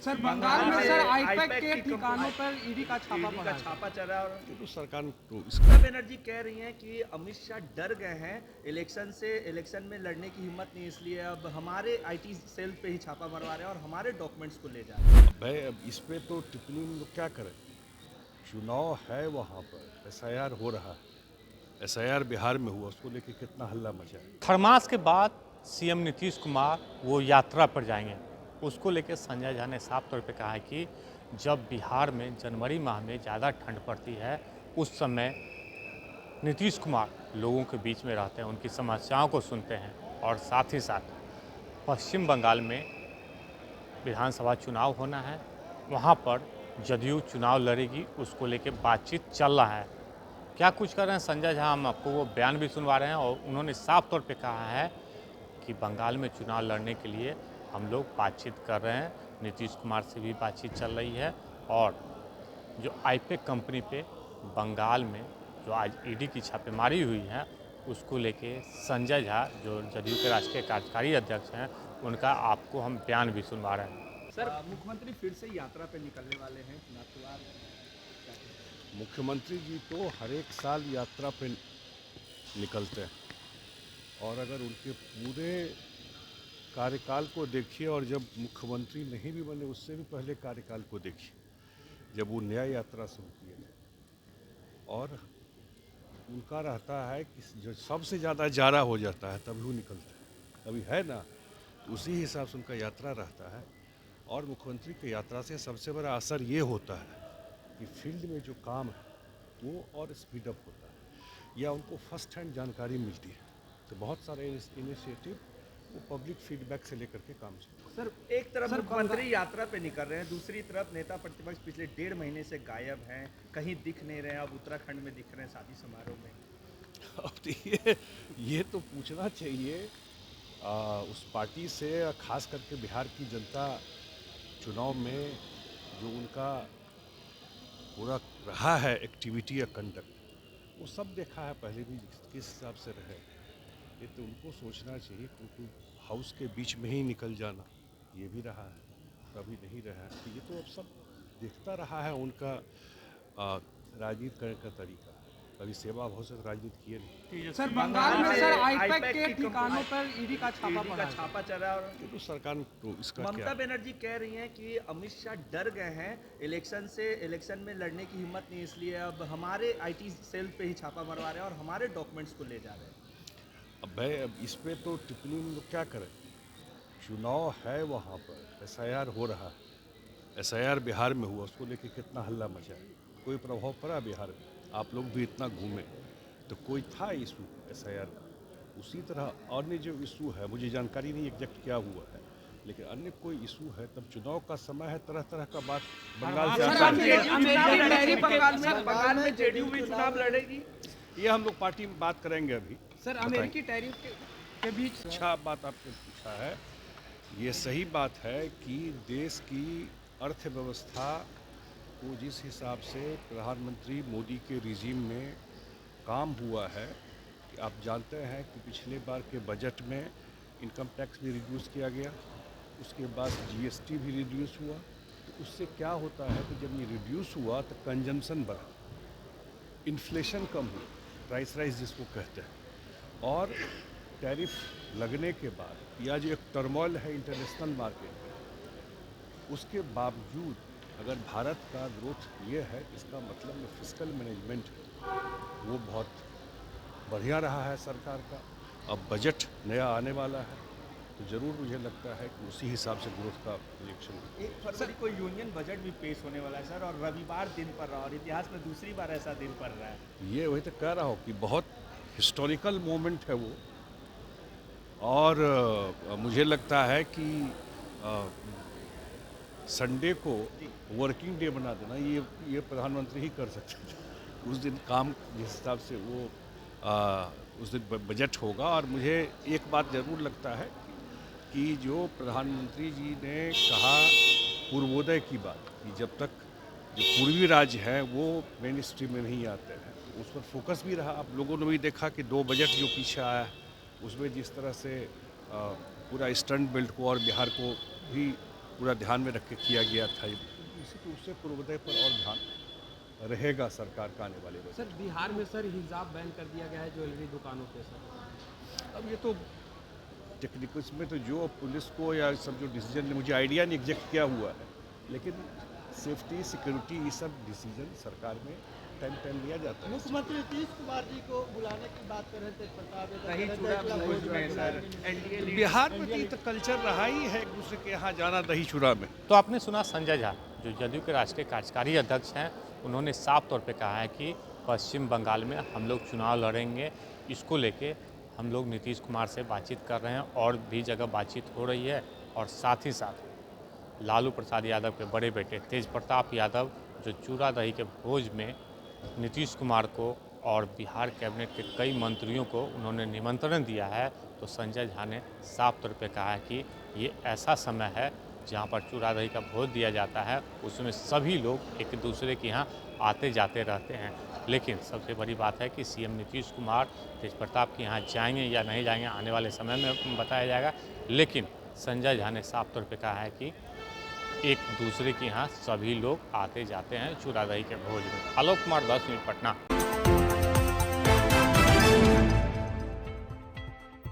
Sir Bengal में sir IUPAC के ठिकानों पर ईडी का छापा पड़ा है। छापा चल रहा है और तो सरकार तो ममता बनर्जी कह रही हैं कि अमित शाह डर गए हैं इलेक्शन में लड़ने की हिम्मत नहीं, इसलिए अब हमारे आईटी सेल पे ही छापा मरवा रहे हैं और हमारे डॉक्यूमेंट्स को ले जा रहे हैं। भाई अब इस पे तो टिप्पणी हम लोग क्या करें। चुनाव है, वहाँ पर एसआईआर हो रहा है। एसआईआर बिहार में हुआ, उसको लेके कितना हल्ला मचा है। थरमास के बाद सीएम नीतीश कुमार वो यात्रा पर जाएंगे, उसको लेकर संजय झा ने साफ तौर पे कहा है कि जब बिहार में जनवरी माह में ज़्यादा ठंड पड़ती है उस समय नीतीश कुमार लोगों के बीच में रहते हैं, उनकी समस्याओं को सुनते हैं और साथ ही साथ पश्चिम बंगाल में विधानसभा चुनाव होना है, वहाँ पर जदयू चुनाव लड़ेगी, उसको लेकर बातचीत चल रहा है। क्या कुछ कर रहे हैं संजय झा, हम आपको वो बयान भी सुनवा रहे हैं और उन्होंने साफ तौर पे कहा है कि बंगाल में चुनाव लड़ने के लिए हम लोग बातचीत कर रहे हैं, नीतीश कुमार से भी बातचीत चल रही है और जो आईपैक कंपनी पे बंगाल में जो आज ईडी की छापेमारी हुई है उसको लेके संजय झा जो जदयू के राष्ट्रीय कार्यकारी अध्यक्ष हैं उनका आपको हम बयान भी सुनवा रहे हैं। सर मुख्यमंत्री फिर से यात्रा पे निकलने वाले हैं चुनाव के बाद। मुख्यमंत्री जी तो हर एक साल यात्रा पे निकलते हैं और अगर उनके पूरे कार्यकाल को देखिए और जब मुख्यमंत्री नहीं भी बने उससे भी पहले कार्यकाल को देखिए, जब वो न्याय यात्रा शुरू किए थे और उनका रहता है कि जो सबसे ज़्यादा जारा हो जाता है तभी वो निकलते हैं, तभी है ना, तो उसी हिसाब से उनका यात्रा रहता है। और मुख्यमंत्री की यात्रा से सबसे बड़ा असर ये होता है कि फील्ड में जो काम है वो और स्पीड अप होता है या उनको फर्स्ट हैंड जानकारी मिलती है। तो बहुत सारे इनिशिएटिव वो पब्लिक फीडबैक से लेकर के काम चलता है। सर एक तरफ मुख्यमंत्री यात्रा पे निकल रहे हैं, दूसरी तरफ नेता प्रतिपक्ष पिछले 1.5 महीने से गायब हैं, कहीं दिख नहीं रहे हैं, अब उत्तराखंड में दिख रहे हैं शादी समारोह में। अब ये तो पूछना चाहिए उस पार्टी से, खास करके बिहार की जनता चुनाव में जो उनका पूरा रहा है एक्टिविटी या कंडक्ट वो सब देखा है पहले भी किस हिसाब से रहे। ये तो उनको सोचना चाहिए क्योंकि हाउस के बीच में ही निकल जाना ये भी रहा है, कभी नहीं रहा है। तो ये तो अब सब देखता रहा है उनका राजनीति करने का तरीका। कभी सेवा भाव से राजनीति किए नहीं। सर बंगाल में सर आईपैक के ठिकानों पर ईडी का छापा पड़ा है। छापा चल रहा है और तो सरकार तो इसका ममता बनर्जी कह रही हैं कि अमित शाह डर गए हैं इलेक्शन में लड़ने की हिम्मत नहीं, इसलिए अब हमारे आईटी सेल पे ही छापा मरवा रहे हैं और हमारे डॉक्यूमेंट्स को ले जा रहे हैं। अब भाई अब इस पे तो टिप्पणी हम लोग क्या करें। चुनाव है, वहाँ पर एसआईआर हो रहा है। एसआईआर बिहार में हुआ, उसको लेके कितना हल्ला मचा है। कोई प्रभाव पड़ा बिहार में? आप लोग भी इतना घूमे तो कोई था इशू एसआईआर का? उसी तरह अन्य जो इशू है, मुझे जानकारी नहीं एग्जैक्ट क्या हुआ है, लेकिन अन्य कोई इशू है तब चुनाव का समय है, तरह तरह का बात बंगाल से आता है। बंगाल में जेडीयू भी चुनाव लड़ेगी। ये हम लोग पार्टी में बात करेंगे अभी। सर अमेरिकी टैरिफ के बीच अच्छा बात आपने पूछा है। ये सही बात है कि देश की अर्थव्यवस्था को जिस हिसाब से प्रधानमंत्री मोदी के रिजीम में काम हुआ है, कि आप जानते हैं कि पिछले बार के बजट में इनकम टैक्स भी रिड्यूस किया गया, उसके बाद जीएसटी भी रिड्यूस हुआ। तो उससे क्या होता है कि जब ये रिड्यूस हुआ तो कंजम्पशन बढ़ा, इन्फ्लेशन कम हुआ, प्राइस राइज जिसको कहते हैं। और टैरिफ लगने के बाद या जो एक टर्मोइल है इंटरनेशनल मार्केट में, उसके बावजूद अगर भारत का ग्रोथ ये है, इसका मतलब में फिस्कल मैनेजमेंट वो बहुत बढ़िया रहा है सरकार का। अब बजट नया आने वाला है तो ज़रूर मुझे लगता है कि उसी हिसाब से ग्रोथ का प्रोजेक्शन। 1 फरवरी को यूनियन बजट भी पेश होने वाला है सर, और रविवार दिन पड़ रहा है और इतिहास में दूसरी बार ऐसा दिन पड़ रहा है। ये वही तो कह रहा हूँ कि बहुत हिस्टोरिकल मोमेंट है वो। और मुझे लगता है कि संडे को वर्किंग डे बना देना ये प्रधानमंत्री ही कर सकते थे। उस दिन काम जिस हिसाब से वो उस दिन बजट होगा। और मुझे एक बात ज़रूर लगता है कि जो प्रधानमंत्री जी ने कहा पूर्वोदय की बात, कि जब तक जो पूर्वी राज्य हैं वो मेन स्ट्रीम में नहीं आते हैं, तो उस पर फोकस भी रहा। आप लोगों ने भी देखा कि 2 बजट जो पीछे आया उसमें जिस तरह से पूरा ईस्टर्न बेल्ट को और बिहार को भी पूरा ध्यान में रख के किया गया था। इसी तो उससे पूर्वोदय पर और ध्यान रहेगा सरकार का आने वाले वक्त। सर बिहार में सर हिजाब बैन कर दिया गया है ज्वेलरी दुकानों पे सर। अब ये तो टेक्निकल्स में तो जो पुलिस को या सब जो डिसीजन, मुझे आइडिया नहीं एग्जैक्ट क्या हुआ है, लेकिन सेफ्टी सिक्योरिटी ये सब डिसीजन सरकार में टाइम लिया जाता है। मुख्यमंत्री नीतीश कुमार जी को बुलाने की बात कर रहे थे प्रताप दही चूड़ा भोज में सर एनडीए बिहार में तो ये तो कल्चर रहा ही है एक दूसरे के यहाँ जाना दही चूड़ा में। तो आपने सुना संजय झा जो जदयू के राष्ट्रीय कार्यकारी अध्यक्ष हैं, उन्होंने साफ तौर पे कहा है कि पश्चिम बंगाल में हम लोग चुनाव लड़ेंगे। इसको लेके हम लोग नीतीश कुमार से बातचीत कर रहे हैं और भी जगह बातचीत हो रही है। और साथ ही साथ लालू प्रसाद यादव के बड़े बेटे तेज प्रताप यादव जो चूड़ा दही के भोज में नीतीश कुमार को और बिहार कैबिनेट के कई मंत्रियों को उन्होंने निमंत्रण दिया है, तो संजय झा ने साफ तौर पे कहा है कि ये ऐसा समय है जहाँ पर चूड़ा दही का भोज दिया जाता है, उसमें सभी लोग एक दूसरे के यहाँ आते जाते रहते हैं। लेकिन सबसे बड़ी बात है कि सीएम नीतीश कुमार तेज प्रताप के यहाँ जाएंगे या नहीं जाएंगे आने वाले समय में बताया जाएगा। लेकिन संजय झा ने साफ तौर पे कहा है कि एक दूसरे के यहाँ सभी लोग आते जाते हैं चूड़ा दही के भोज में। आलोक कुमार 10 मिनट पटना।